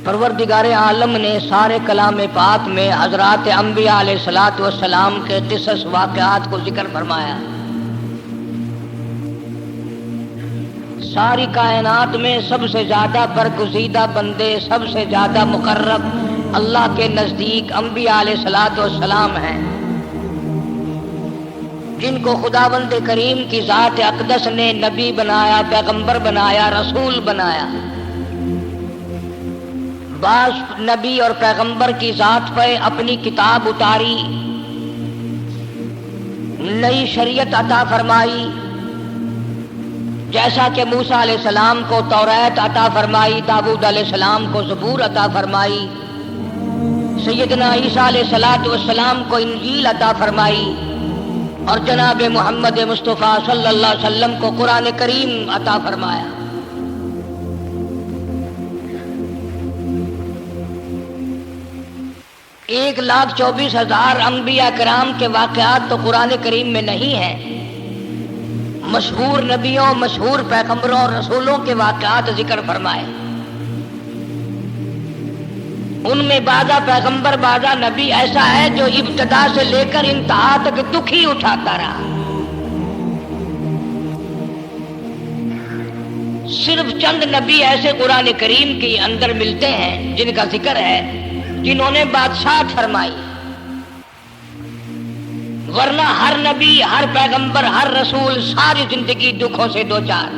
پروردگار عالم نے سارے کلام پاک میں حضرات انبیاء علیہ الصلوۃ والسلام کے قصص واقعات کو ذکر فرمایا۔ ساری کائنات میں سب سے زیادہ برگزیدہ بندے، سب سے زیادہ مقرب اللہ کے نزدیک انبیاء علیہ الصلوۃ والسلام ہیں، جن کو خداوند کریم کی ذات اقدس نے نبی بنایا، پیغمبر بنایا، رسول بنایا۔ بعض نبی اور پیغمبر کی ذات پہ اپنی کتاب اتاری، نئی شریعت عطا فرمائی، جیسا کہ موسیٰ علیہ السلام کو توریت عطا فرمائی، داؤد علیہ السلام کو زبور عطا فرمائی، سیدنا عیسیٰ علیہ السلام کو انجیل عطا فرمائی، اور جناب محمد مصطفیٰ صلی اللہ علیہ وسلم کو قرآن کریم عطا فرمایا۔ 1,24,000 انبیاء کرام کے واقعات تو قرآن کریم میں نہیں ہیں، مشہور نبیوں، مشہور پیغمبروں اور رسولوں کے واقعات ذکر فرمائے۔ ان میں بعضا پیغمبر، بعضا نبی ایسا ہے جو ابتدا سے لے کر انتہا تک دکھ ہی اٹھاتا رہا۔ صرف چند نبی ایسے قرآن کریم کے اندر ملتے ہیں جن کا ذکر ہے، جنہوں نے بادشاہت فرمائی، ورنہ ہر نبی، ہر پیغمبر، ہر رسول ساری زندگی دکھوں سے دوچار۔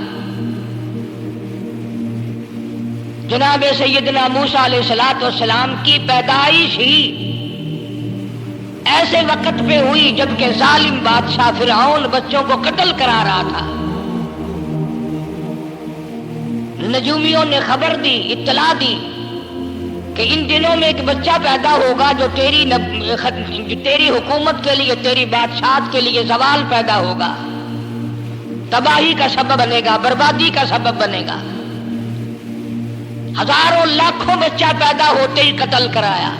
جناب سیدنا موسیٰ علیہ السلام کی پیدائش ہی ایسے وقت پہ ہوئی جبکہ ظالم بادشاہ فرعون بچوں کو قتل کرا رہا تھا۔ نجومیوں نے خبر دی، اطلاع دی کہ ان دنوں میں ایک بچہ پیدا ہوگا جو تیری حکومت کے لیے، تیری بادشاہت کے لیے زوال پیدا ہوگا، تباہی کا سبب بنے گا، بربادی کا سبب بنے گا۔ ہزاروں لاکھوں بچہ پیدا ہوتے ہی قتل کرایا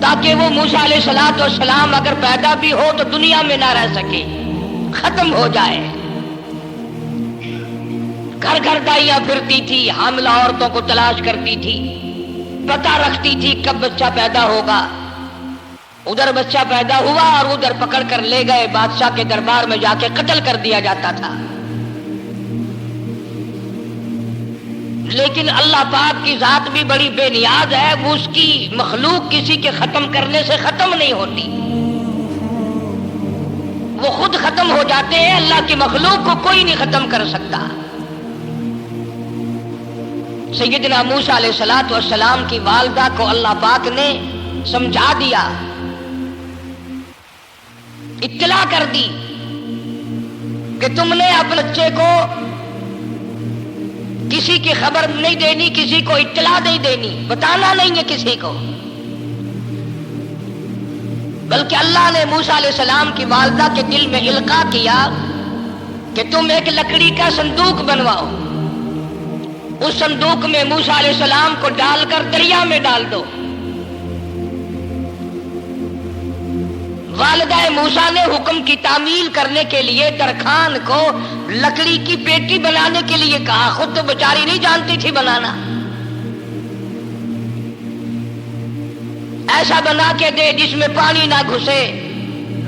تاکہ وہ موسیٰ علیہ السلام اگر پیدا بھی ہو تو دنیا میں نہ رہ سکے، ختم ہو جائے۔ گھر گھر دائیاں پھرتی تھی، حاملہ عورتوں کو تلاش کرتی تھی، پتہ رکھتی تھی کب بچہ پیدا ہوگا۔ ادھر بچہ پیدا ہوا اور ادھر پکڑ کر لے گئے، بادشاہ کے دربار میں جا کے قتل کر دیا جاتا تھا۔ لیکن اللہ پاک کی ذات بھی بڑی بے نیاز ہے، وہ اس کی مخلوق کسی کے ختم کرنے سے ختم نہیں ہوتی، وہ خود ختم ہو جاتے ہیں۔ اللہ کی مخلوق کو کوئی نہیں ختم کر سکتا۔ سیدنا موسیٰ علیہ السلام کی والدہ کو اللہ پاک نے سمجھا دیا، اطلاع کر دی کہ تم نے اپنے بچے کو کسی کی خبر نہیں دینی، کسی کو اطلاع نہیں دینی، بتانا نہیں ہے کسی کو، بلکہ اللہ نے موسیٰ علیہ السلام کی والدہ کے دل میں القاء کیا کہ تم ایک لکڑی کا صندوق بنواؤ، اس صندوق میں موسیٰ علیہ السلام کو ڈال کر دریا میں ڈال دو۔ والدہ موسیٰ نے حکم کی تعمیل کرنے کے لیے ترکھان کو لکڑی کی پیٹی بنانے کے لیے کہا، خود تو بیچاری نہیں جانتی تھی بنانا۔ ایسا بنا کے دے جس میں پانی نہ گھسے،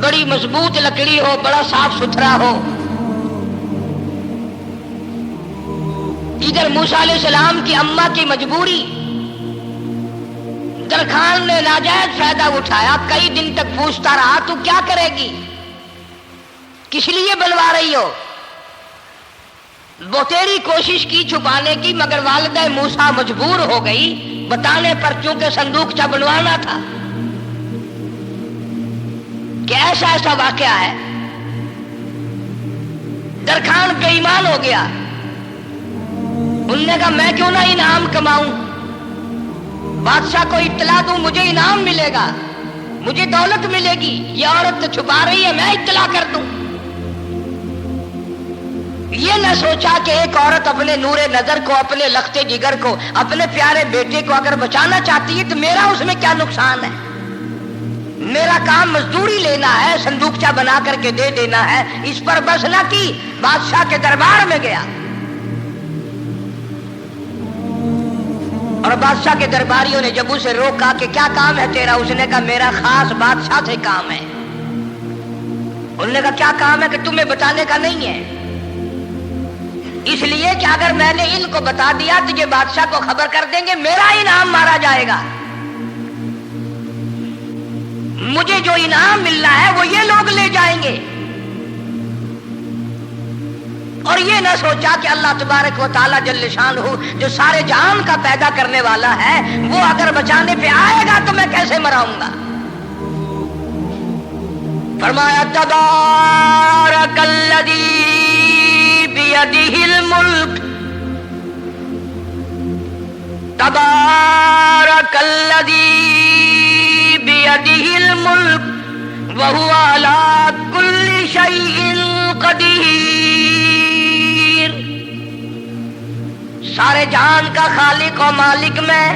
بڑی مضبوط لکڑی ہو، بڑا صاف ستھرا ہو۔ ادھر موسیٰ علیہ السلام کی اماں کی مجبوری، درخان نے ناجائز فائدہ اٹھایا، کئی دن تک پوچھتا رہا تو کیا کرے گی، کس لیے بنوا رہی ہو؟ وہ تیری کوشش کی چھپانے کی، مگر والدہ موسیٰ مجبور ہو گئی بتانے پر، چونکہ صندوقچہ بنوانا تھا کہ ایسا ایسا واقعہ ہے۔ درخان بے ایمان ہو گیا، انہوں نے کہا میں کیوں نہ انعام کماؤں، بادشاہ کو اطلاع دوں، مجھے انعام ملے گا، مجھے دولت ملے گی، یہ عورت تو چھپا رہی ہے، میں اطلاع کر دوں۔ یہ نہ سوچا کہ ایک عورت اپنے نور نظر کو، اپنے لخت جگر کو، اپنے پیارے بیٹے کو اگر بچانا چاہتی ہے تو میرا اس میں کیا نقصان ہے، میرا کام مزدوری لینا ہے، صندوقچہ بنا کر کے دے دینا ہے۔ اس پر بس نہ کی، بادشاہ کے دربار میں گیا، اور بادشاہ کے درباریوں نے جب اسے روکا کہ کیا کام ہے تیرا، اس نے کہا میرا خاص بادشاہ سے کام ہے۔ انہوں نے کہا کیا کام ہے کہ تمہیں بتانے کا نہیں ہے، اس لیے کہ اگر میں نے ان کو بتا دیا تو یہ بادشاہ کو خبر کر دیں گے، میرا انعام مارا جائے گا، مجھے جو انعام ملنا ہے وہ یہ لوگ لے جائیں گے۔ اور یہ نہ سوچا کہ اللہ تبارک و تعالیٰ جل شانہ جو سارے جہان کا پیدا کرنے والا ہے وہ اگر بچانے پہ آئے گا تو میں کیسے مراؤں گا۔ فرمایا تبارک الذی بیدہ الملک، تبارک الذی بیدہ الملک وہو علی کل شیء قدیر۔ سارے جہان کا خالق و مالک میں،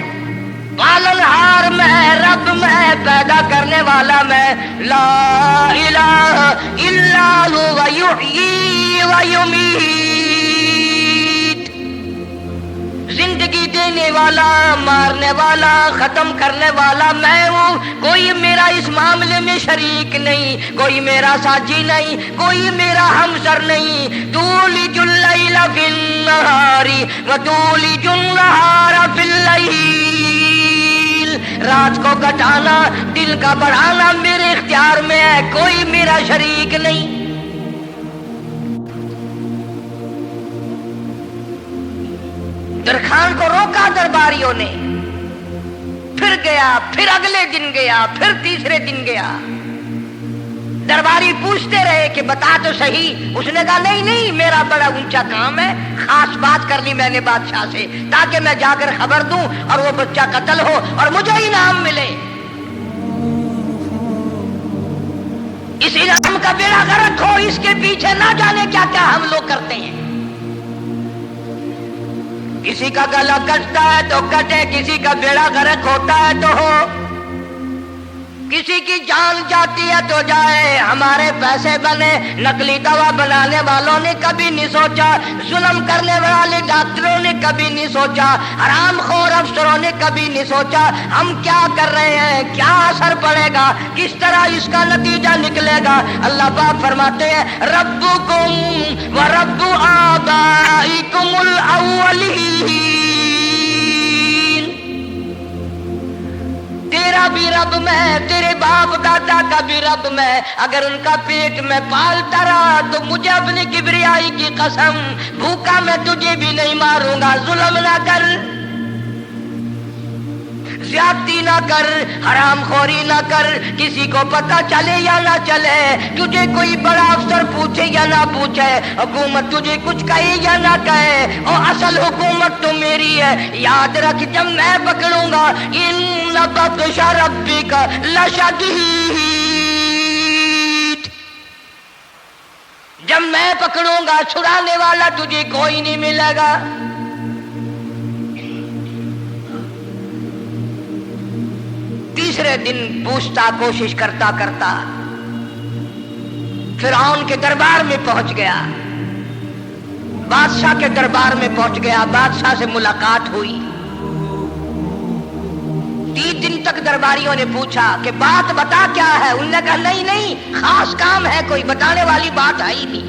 پالنہار میں، رب میں، پیدا کرنے والا میں، لا الہ الا هو یحیی و یمیت، زندگی دینے والا، مارنے والا، ختم کرنے والا میں ہوں، کوئی میرا اس معاملے میں شریک نہیں، کوئی میرا ساجی نہیں، کوئی میرا ہمسر نہیں۔ تولج اللیل فی النہار وتولج النہار فی اللیل، رات کو گھٹانا، دن کا بڑھانا میرے اختیار میں ہے، کوئی میرا شریک نہیں۔ درخان کو روکا درباریوں نے، پھر گیا، پھر اگلے دن گیا، پھر تیسرے دن گیا۔ درباری پوچھتے رہے کہ بتا تو صحیح، اس نے کہا نہیں نہیں، میرا بڑا اونچا کام ہے، خاص بات کر لی میں نے بادشاہ سے تاکہ میں جا کر خبر دوں اور وہ بچہ قتل ہو اور مجھے انعام ملے۔ اس انعام کا بیڑا غرق ہو، اس کے پیچھے نہ جانے کیا کیا ہم لوگ کرتے ہیں۔ کسی کا گلا کٹتا ہے تو کٹے، کسی کا بیڑا غرق ہوتا ہے تو ہو، کسی کی جان جاتی ہے تو جائے، ہمارے پیسے بنے۔ نقلی دوا بنانے والوں نے کبھی نہیں سوچا، ظلم کرنے والے ڈاکٹروں نے کبھی نہیں سوچا، حرام خور افسروں نے کبھی نہیں سوچا ہم کیا کر رہے ہیں، کیا اثر پڑے گا، کس طرح اس کا نتیجہ نکلے گا۔ اللہ پاک فرماتے ہیں ربکم و رب آبائکم الاولین، تیرا بھی رب میں، تیرے باپ دادا کا بھی رب میں، اگر ان کا پیٹ میں پالتا رہا تو مجھے اپنی کبریائی کی قسم، بھوکا میں تجھے بھی نہیں ماروں گا۔ ظلم نہ کر، زیادتی نہ کر، حرام خوری نہ کر، کسی کو پتہ چلے یا نہ چلے، تجھے کوئی بڑا افسر پوچھے یا نہ پوچھے، حکومت تجھے کچھ کہے یا نہ کہے، اور اصل حکومت تو میری ہے۔ یاد رکھ جب میں پکڑوں گا، ان بطش ربک لشدید، جب میں پکڑوں گا چھڑانے والا تجھے کوئی نہیں ملے گا۔ تیسرے دن پوچھتا، کوشش کرتا کرتا فرعون کے دربار میں پہنچ گیا، بادشاہ کے دربار میں پہنچ گیا، بادشاہ سے ملاقات ہوئی۔ 3 دن تک درباریوں نے پوچھا کہ بات بتا کیا ہے، انہوں نے کہا نہیں نہیں، خاص کام ہے، کوئی بتانے والی بات ہے ہی نہیں۔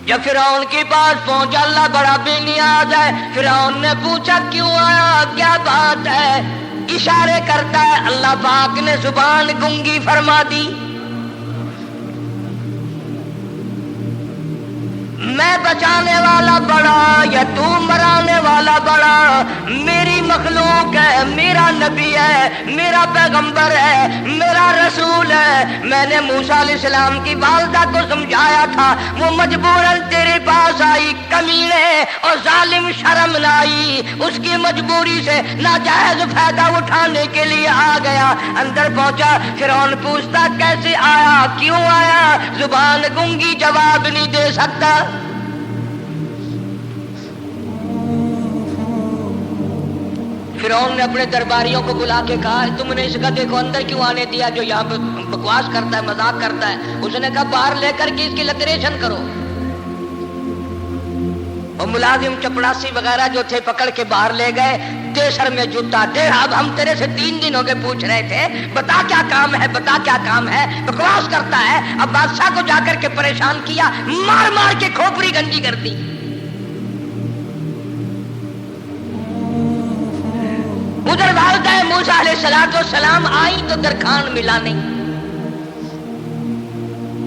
جب فرعون کے پاس پہنچا، اللہ بڑا بے نیاز ہے، فرعون نے پوچھا کیوں آیا، کیا بات ہے، اشارے کرتا ہے، اللہ پاک نے زبان گنگی فرما دی۔ میں بچانے والا بڑا یا تو مرانے والا بڑا، میری مخلوق ہے، میرا نبی ہے، میرا پیغمبر ہے، میرا رسول ہے۔ میں نے موسیٰ علیہ السلام کی والدہ کو سمجھایا تھا، وہ مجبوراً تیرے پاس آئی، کمینے اور ظالم شرم نہ آئی، اس کی مجبوری سے ناجائز فائدہ اٹھانے کے لیے آ گیا۔ اندر پہنچا، فرعون پوچھتا کیسے آیا، کیوں آیا، زبان گنگی جواب نہیں دے سکتا۔ فرعون نے اپنے درباریوں کو بلا کے کہا تم نے اس گدھے کو اندر کیوں آنے دیا جو یہاں پہ بکواس کرتا ہے، مذاق کرتا ہے؟ اس نے کہا باہر لے کر کے اس کی لتریشن کرو۔ اور ملازم چپڑاسی وغیرہ جو تھے پکڑ کے باہر لے گئے، دے سر میں جوتا دے، اب ہم تیرے سے 3 دن ہو گئے پوچھ رہے تھے بتا کیا کام ہے، بتا کیا کام ہے، بکواس کرتا ہے۔ اب بادشاہ کو جا کر کے پریشان کیا، مار مار کے کھوپڑی گنجی کر دی۔ ادھر والدہ موسیٰ علیہ السلام آئی تو درخان ملا نہیں،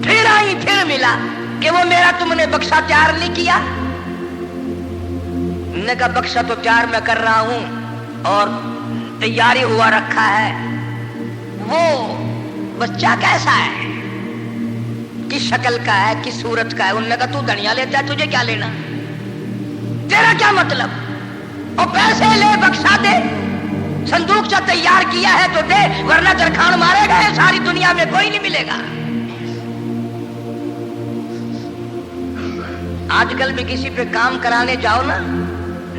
پھر آئی پھر ملا کہ وہ میرا تم نے بکسا تیار نہیں کیا۔ نے کہا بکسا تو تیار میں کر رہا ہوں اور تیاری ہوا رکھا ہے، وہ بچہ کیسا ہے، کس شکل کا ہے، کس صورت کا ہے؟ انہوں نے کہا تو دنیا لیتا ہے، تجھے کیا لینا، تیرا کیا مطلب، اور پیسے لے بکسا دے، صندوق سے تیار کیا ہے تو دے، ورنہ درخان مارے گئے، ساری دنیا میں کوئی نہیں ملے گا۔ آج کل بھی کسی پہ کام کرانے جاؤ نا،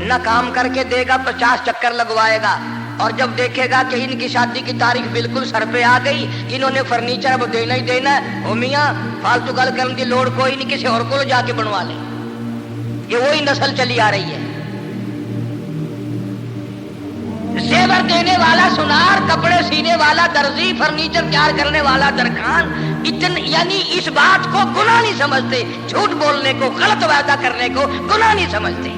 نہ کام کر کے دے گا، 50 چکر لگوائے گا، اور جب دیکھے گا کہ ان کی شادی کی تاریخ بالکل سر پہ آ گئی، انہوں نے فرنیچر وہ دینا ہی دینا ہے، او میاں فالتو گل کرنے کی لوڑ کوئی نہیں، کسی اور کو جا کے بنوا لے۔ یہ وہی نسل چلی آ رہی ہے، زیور دینے والا سنار، کپڑے سینے والا درزی، فرنیچر تیار کرنے والا درخان، یعنی اس بات کو گناہ نہیں سمجھتے، جھوٹ بولنے کو، غلط وعدہ کرنے کو گناہ نہیں سمجھتے۔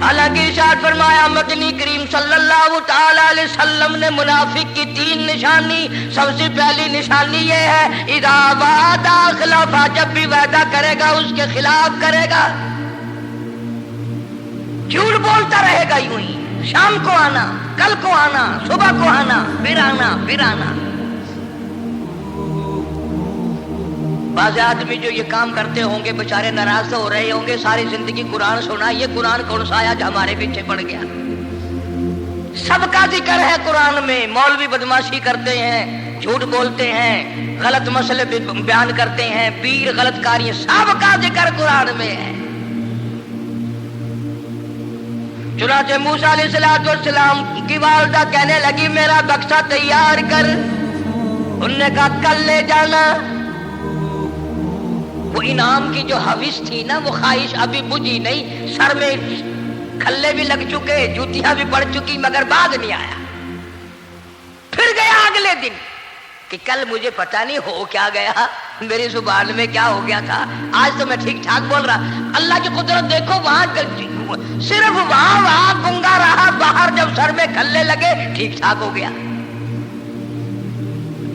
حالانکہ ارشاد فرمایا مدنی کریم صلی اللہ تعالی علیہ وسلم نے منافق کی 3 نشانی، سب سے پہلی نشانی یہ ہے اذا وعد خلاف، جب بھی وعدہ کرے گا اس کے خلاف کرے گا، جھوٹ بولتا رہے گا، یوں ہی شام کو آنا، کل کو آنا، صبح کو آنا، پھر آنا پھر آنا۔ بعض آدمی جو یہ کام کرتے ہوں گے بیچارے ناراض ہو رہے ہوں گے، ساری زندگی قرآن سنا، یہ قرآن کون سا آیا جو ہمارے پیچھے پڑ گیا؟ سب کا ذکر ہے قرآن میں، مولوی بدماشی کرتے ہیں، جھوٹ بولتے ہیں، غلط مسئلے بیان کرتے ہیں، پیر غلط کاری، سب کا ذکر قرآن میں ہے۔ چنانچہ موسیٰ علیہ السلام کی والدہ کہنے لگی میرا بکسا تیار کر، انہوں نے کہا کل لے جانا۔ وہ انعام کی جو حوث تھی نا، وہ خواہش ابھی بجھی نہیں، سر میں کھلے بھی لگ چکے، جوتیاں بھی پڑ چکی، مگر بعد نہیں آیا۔ پھر گیا اگلے دن کہ کل مجھے پتہ نہیں ہو کیا گیا، میری زبان میں کیا ہو گیا تھا، آج تو میں ٹھیک ٹھاک بول رہا۔ اللہ کی قدرت دیکھو، وہاں صرف وہاں گنگا رہا، باہر جب سر میں کھلے لگے ٹھیک ٹھاک ہو گیا،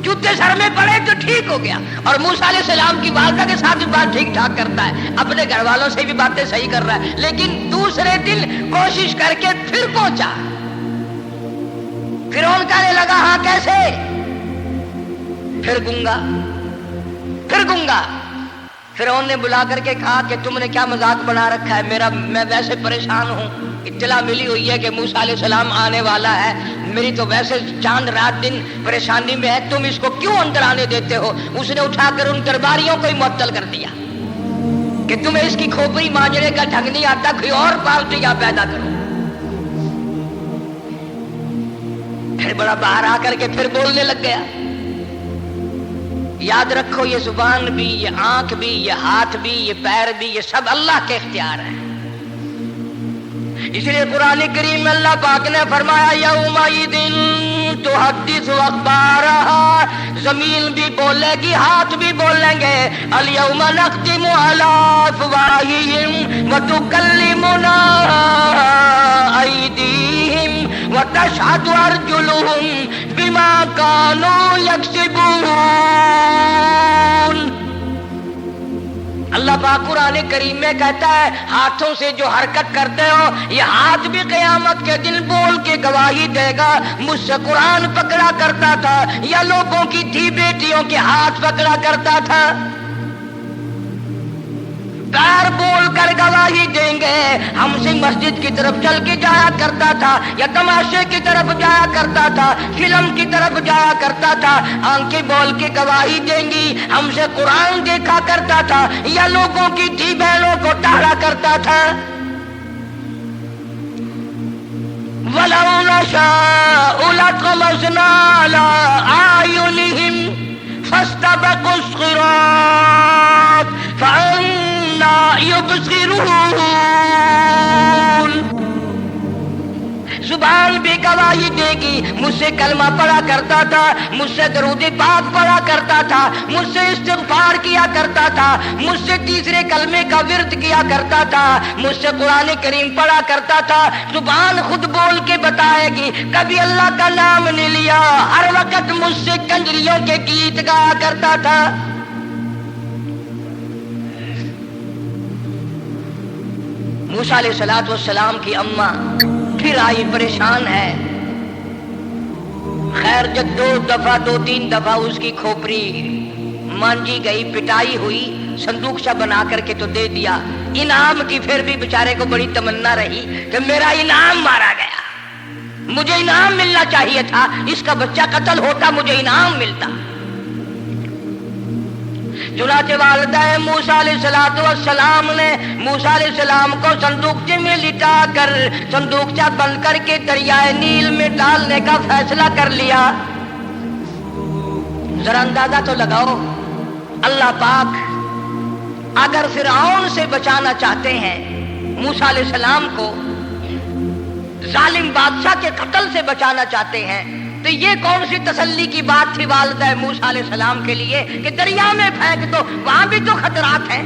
جوتے سر میں پڑے تو ٹھیک ہو گیا۔ اور موسیٰ علیہ السلام کی والدہ کے ساتھ بھی بات ٹھیک ٹھاک کرتا ہے، اپنے گھر والوں سے بھی باتیں صحیح کر رہا ہے، لیکن دوسرے دن کوشش کر کے پھر پہنچا۔ فرعون کہنے لگا ہاں کیسے؟ پھر گنگا۔ فرعون نے بلا کر کے کہا کہ تم نے کیا مذاق بنا رکھا ہے، میں ویسے پریشان ہوں، اطلاع ملی ہوئی ہے کہ موسیٰ علیہ السلام آنے والا ہے، میری تو ویسے چاند رات دن پریشانی میں ہے، تم اس کو کیوں اندر آنے دیتے ہو؟ اس نے اٹھا کر ان درباریوں کو ہی معطل کر دیا کہ تمہیں اس کی کھوپڑی مانجنے کا ڈھنگ نہیں آتا، کوئی اور پالتو یا پیدا کرو۔ پھر بڑا باہر آ کر کے پھر بولنے لگ گیا۔ یاد رکھو یہ زبان بھی، یہ آنکھ بھی، یہ ہاتھ بھی، یہ پیر بھی، یہ سب اللہ کے اختیار ہے۔ اس لیے قرآن کریم میں اللہ پاک نے فرمایا یومئذ تحدث اخبارہا، زمین بھی بولے گی، ہاتھ بھی بولیں گے، الیوم نختم علی افواہہم وتکلمنا ایدیہم وتشہد ارجلہم بما کانوا یکسبون۔ اللہ پاک قرآن کریم میں کہتا ہے ہاتھوں سے جو حرکت کرتے ہو، یہ ہاتھ بھی قیامت کے دن بول کے گواہی دے گا مجھ سے قرآن پکڑا کرتا تھا یا لوگوں کی تھی بیٹیوں کے ہاتھ پکڑا کرتا تھا۔ پیر بول کر گواہی دیں گے ہم سے مسجد کی طرف چل کے جایا کرتا تھا یا تماشے کی طرف جایا کرتا تھا، فلم کی طرف جایا کرتا تھا، آنکھیں بول کے گواہی دیں گی ہم سے قرآن دیکھا کرتا تھا یا لوگوں کی تھی بہنوں کو ٹہلا کرتا تھا۔ وَلَوْ نَشَاءُ لَطَمَسْنَا عَلَىٰ أَعْيُنِهِمْ فَاسْتَبَقُوا الصِّرَاطَ فَأَنَّىٰ یبصرون، زبان بھی گواہی دے گی، مجھ سے کلمہ پڑھا کرتا تھا، مجھ سے درود پاک پڑھا کرتا تھا، مجھ سے استغفار کیا کرتا تھا، مجھ سے تیسرے کلمے کا ورد کیا کرتا تھا، مجھ سے قرآن کریم پڑھا کرتا تھا۔ زبان خود بول کے بتائے گی، کبھی اللہ کا نام نہیں لیا، ہر وقت مجھ سے کنجریوں کے گیت گایا کرتا تھا۔ موسیٰ علیہ السلام کی اماں پھر آئی، پریشان ہے۔ خیر جب دو تین دفعہ اس کی کھوپڑی مانجی گئی، پٹائی ہوئی، صندوق سا بنا کر کے تو دے دیا۔ انعام کی پھر بھی بیچارے کو بڑی تمنا رہی کہ میرا انعام مارا گیا، مجھے انعام ملنا چاہیے تھا، اس کا بچہ قتل ہوتا مجھے انعام ملتا۔ چنانچہ والدہ موسیٰ علیہ السلام نے موسیٰ علیہ السلام کو صندوقچے میں لٹا کر صندوقچہ بند کر کے دریائے نیل میں ڈالنے کا فیصلہ کر لیا۔ ذرا اندازہ تو لگاؤ، اللہ پاک اگر فرعون سے بچانا چاہتے ہیں، موسیٰ علیہ السلام کو ظالم بادشاہ کے قتل سے بچانا چاہتے ہیں، تو یہ کون سی تسلی کی بات تھی والدہ موسیٰ علیہ السلام کے لیے کہ دریا میں پھینک دو، وہاں بھی تو خطرات ہیں،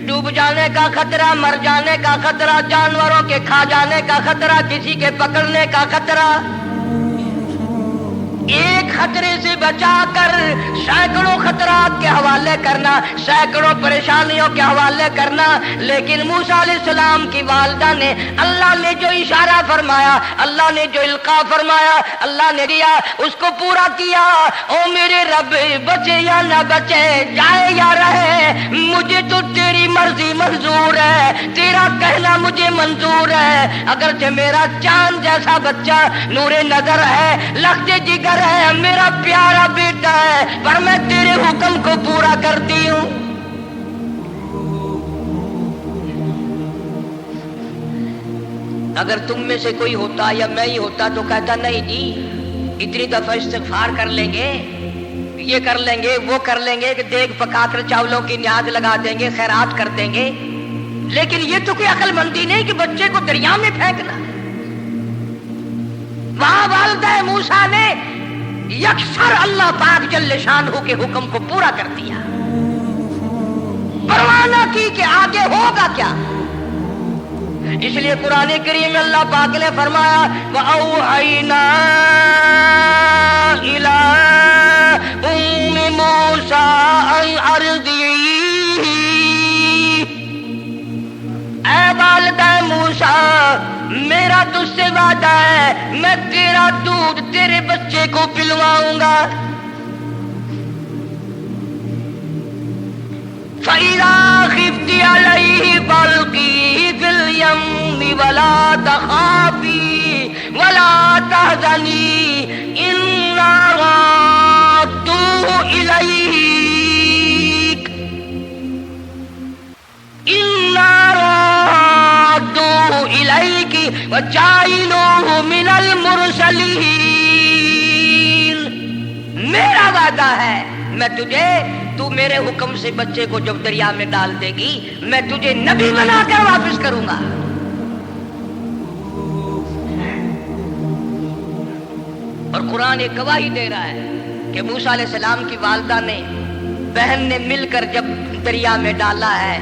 ڈوب جانے کا خطرہ، مر جانے کا خطرہ، جانوروں کے کھا جانے کا خطرہ، کسی کے پکڑنے کا خطرہ۔ ایک خطرے سے بچا کر سینکڑوں خطرات کے حوالے کرنا، سینکڑوں پریشانیوں کے حوالے کرنا۔ لیکن موسیٰ علیہ السلام کی والدہ نے، اللہ نے جو اشارہ فرمایا، اللہ نے جو القاء فرمایا، اللہ نے دیا، اس کو پورا کیا۔ او میرے رب، بچے یا نہ بچے، جائے یا رہے، مجھے تو تیری مرضی منظور ہے، تیرا کہنا مجھے منظور ہے۔ اگرچہ میرا چاند جیسا بچہ نور نظر ہے، لخت جگر ہے، میرا پیارا بیٹا ہے، پر میں تیرے حکم کو پورا کرتی ہوں۔ اگر تم میں سے کوئی ہوتا یا میں ہی ہوتا تو کہتا نہیں جی، اتنی دفعہ استغفار کر لیں گے، یہ کر لیں گے، وہ کر لیں گے، کہ دیگ پکا کر چاولوں کی نیاز لگا دیں گے، خیرات کر دیں گے۔ لیکن یہ تو کوئی عقل مندی نہیں کہ بچے کو دریا میں پھینکنا۔ وہاں والدہ موسیٰ نے یکسر اللہ پاک جل شانہ کے حکم کو پورا کر دیا، پرواہ نہ کی کہ آگے ہوگا کیا۔ اس لیے قرآن کریم میں اللہ پاک نے فرمایا وَأَوْحَيْنَا إِلَىٰ أُمِّ مُوسَىٰ أَنْ أَرْضِعِيهِ، اے والدہ موسیٰ، میرا تجھ سے وعدہ ہے، میں تیرا دودھ تیرے بچے کو پلواؤں گا۔ فَإِذَا خِفْتِ عَلَيْهِ فَأَلْقِيهِ فِي الْيَمِّ وَلَا تَخَافِي وَلَا تَحْزَنِي إِنَّا رَادُّوهُ إِلَيْكِ وَجَاعِلُوهُ مِنَ الْمُرْسَلِينَ۔ میرا وعدہ ہے، میں تجھے، تو میرے حکم سے بچے کو جب دریا میں ڈال دے گی، میں تجھے نبی بنا کر واپس کروں گا۔ اور قرآن ایک گواہی دے رہا ہے کہ موسیٰ علیہ السلام کی والدہ نے، بہن نے مل کر جب دریا میں ڈالا ہے،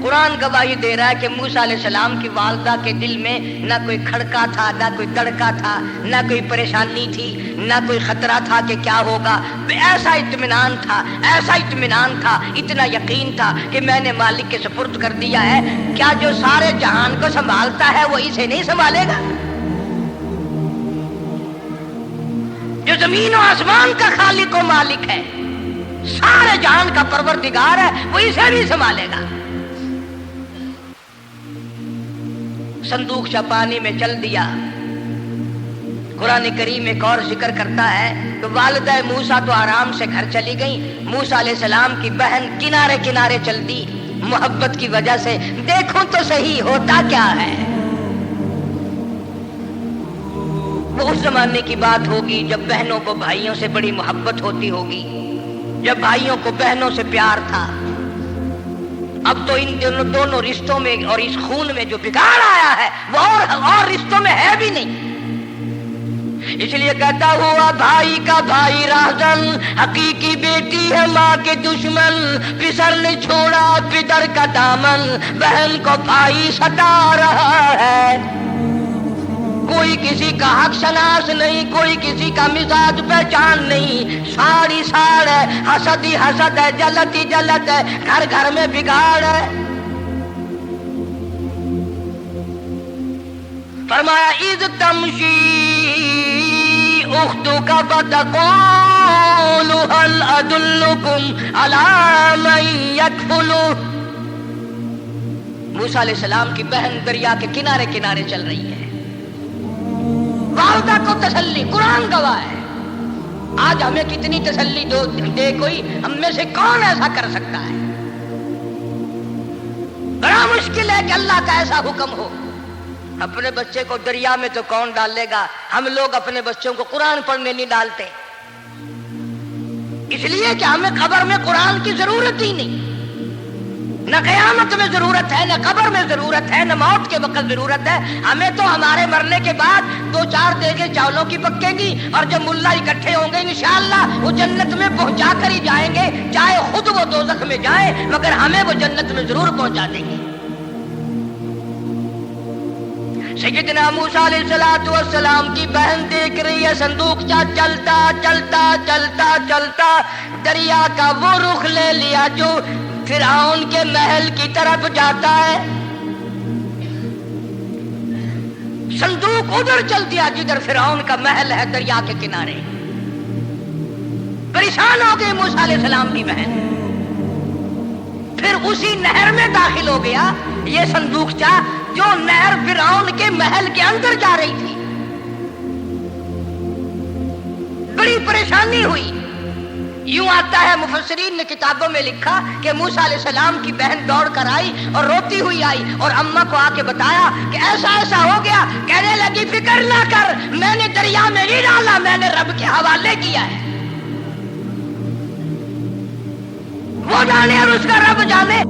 قرآن گواہی دے رہا ہے کہ موسیٰ علیہ السلام کی والدہ کے دل میں نہ کوئی کھڑکا تھا، نہ کوئی تڑکا تھا، نہ کوئی پریشانی تھی، نہ کوئی خطرہ تھا کہ کیا ہوگا۔ ایسا اطمینان تھا، ایسا اطمینان تھا، اتنا یقین تھا کہ میں نے مالک کے سپرد کر دیا ہے، کیا جو سارے جہان کو سنبھالتا ہے وہ اسے نہیں سنبھالے گا؟ جو زمین و آسمان کا خالق و مالک ہے، سارے جہان کا پروردگار ہے، وہ اسے بھی سنبھالے گا۔ صندوق چا پانی میں چل دیا۔ قرآن کریم ایک اور ذکر کرتا ہے کہ والدہ موسیٰ تو آرام سے گھر چلی گئی، موسیٰ علیہ السلام کی بہن کنارے کنارے چل دی محبت کی وجہ سے۔ دیکھو تو صحیح ہوتا کیا ہے۔ وہ اس زمانے کی بات ہوگی جب بہنوں کو بھائیوں سے بڑی محبت ہوتی ہوگی، جب بھائیوں کو بہنوں سے پیار تھا۔ اب تو ان دونوں رشتوں میں اور اس خون میں جو بگاڑ آیا ہے وہ اور رشتوں میں ہے بھی نہیں. اس لیے کہتا ہوا بھائی کا بھائی راہزن، حقیقی بیٹی ہے ماں کے دشمن، پسر نے چھوڑا پدر کا دامن، بہن کو بھائی ستا رہا ہے. کوئی کسی کا حق شناس نہیں، کوئی کسی کا مزاج پہچان نہیں، ساری ساڑ ہے، حسد ہی حسد ہے، جلت ہی جلت ہے، گھر گھر میں بگاڑ ہے. فرمایا اذ تمشی اختک فتقول هل ادلکم علی من یکفل. موسیٰ علیہ السلام کی بہن دریا کے کنارے کنارے چل رہی ہے، والدہ کو تسلی، قرآن گواہ ہے. آج ہمیں کتنی تسلی دے کوئی، ہم میں سے کون ایسا کر سکتا ہے؟ بڑا مشکل ہے کہ اللہ کا ایسا حکم ہو. اپنے بچے کو دریا میں تو کون ڈالے گا؟ ہم لوگ اپنے بچوں کو قرآن پڑھنے نہیں ڈالتے، اس لیے کہ ہمیں قبر میں قرآن کی ضرورت ہی نہیں. نہ قیامت میں ضرورت ہے، نہ قبر میں ضرورت ہے، نہ موت کے وقت ضرورت ہے. ہمیں تو ہمارے مرنے کے بعد 2-4 دیگیں چاولوں کی پکیں گی، اور جب ملا اکٹھے ہوں گے انشاءاللہ وہ جنت میں پہنچا کر ہی جائیں گے، چاہے خود وہ دوزخ میں جائیں، مگر ہمیں وہ جنت میں ضرور پہنچا دیں گے. سیدنا موسیٰ علیہ السلام کی بہن دیکھ رہی ہے صندوقچہ چلتا چلتا چلتا چلتا دریا کا وہ رخ لے لیا جو فرعون کے محل کی طرف جاتا ہے. صندوق ادھر چل دیا جدھر فرعون کا محل ہے، دریا کے کنارے. پریشان ہو گئی موسیٰ علیہ السلام کی بہن. پھر اسی نہر میں داخل ہو گیا یہ صندوقچہ جو نہر فرعون کے محل کے اندر جا رہی تھی. بڑی پریشانی ہوئی. یوں آتا ہے، مفسرین نے کتابوں میں لکھا کہ موسیٰ علیہ السلام کی بہن دوڑ کر آئی اور روتی ہوئی آئی اور اماں کو آ کے بتایا کہ ایسا ایسا ہو گیا. کہنے لگی فکر نہ کر، میں نے دریا میں نہیں ڈالا، میں نے رب کے حوالے کیا ہے. وہ جانے اور اس کا رب جانے.